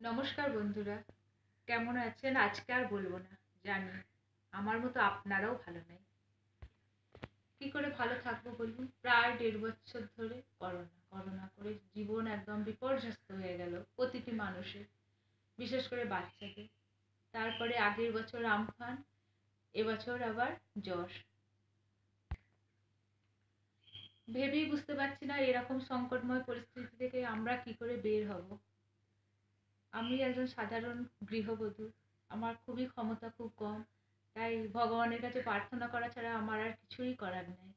নমস্কার বন্ধুরা, কেমন আছেন? আজকে আর বলবো না, জানি আমার মতো আপনারাও ভালো নেই। কি করে ভালো থাকবো বলুন? প্রায় 1.5 বছর ধরে করোনা করোনা করে জীবন একদম বিপর্যস্ত হয়ে গেল প্রতিটি মানুষের, বিশেষ করে বাচ্চাদের। তারপরে আগের বছর আমফান, এবছর আবার জ্বর। ভেবেই বুঝতে পারছি না এরকম সংকটময় পরিস্থিতি থেকে আমরা কি করে বের হব। আমি একজন সাধারণ গৃহবধূ, আমার খুবই ক্ষমতা খুব কম, তাই ভগবানের কাছে প্রার্থনা করা ছাড়া আমার আর কিছুই করার নেই।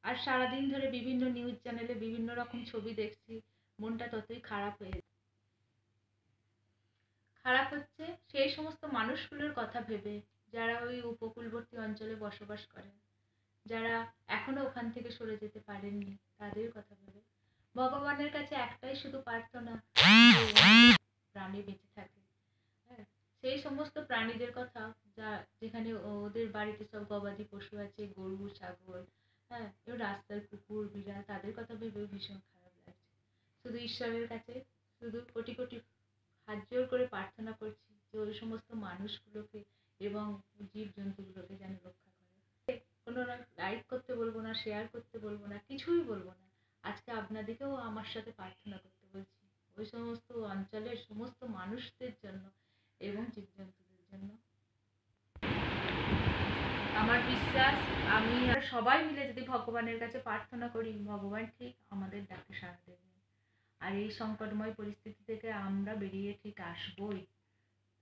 আর সারাদিন ধরে বিভিন্ন নিউজ চ্যানেলে বিভিন্ন রকম ছবি দেখছি, মনটা ততই খারাপ হচ্ছে সেই সমস্ত মানুষগুলোর কথা ভেবে যারা ওই উপকূলবর্তী অঞ্চলে বসবাস করেন, যারা এখনো ওখান থেকে সরে যেতে পারেননি, তাদের কথা ভেবে ভগবানের কাছে একটাই শুধু প্রার্থনা, প্রাণী বেঁচে থাকে। হ্যাঁ, সেই সমস্ত প্রাণীদের কথা, যা যেখানে ওদের বাড়িতে সব গবাদি পশু আছে, গরু ছাগল, হ্যাঁ, এবার রাস্তার কুকুর বিড়াল, তাদের কথা ভেবেও ভীষণ খারাপ লাগছে। শুধু ঈশ্বরের কাছে শুধু কোটি কোটি হাত জোর করে প্রার্থনা করছি যে ওই সমস্ত মানুষগুলোকে এবং জীব জন্তুগুলোকে যেন রক্ষা করে। কোনো লাইক করতে বলবো না, শেয়ার করতে বলবো না, কিছুই বলবো না। আজকে আপনাদেরকেও আমার সাথে প্রার্থনা করতে বলছি ওই সমস্ত অঞ্চলের সমস্ত মানুষদের জন্য এবং জীবজন্তুদের জন্য। আমার বিশ্বাস, আমি আর সবাই মিলে যদি ভগবানের কাছে প্রার্থনা করি, ভগবান ঠিক আমাদের ডাকে সাড়া দেবেন। আর এই সংকটময় পরিস্থিতি থেকে আমরা বেরিয়ে ঠিক আসবই।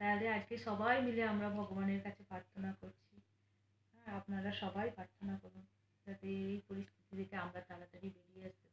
তাহলে আজকে সবাই মিলে আমরা ভগবানের কাছে প্রার্থনা করছি। হ্যাঁ, আপনারা সবাই প্রার্থনা করুন যাতে এই পরিস্থিতি থেকে আমরা তাড়াতাড়ি বেরিয়ে আসতে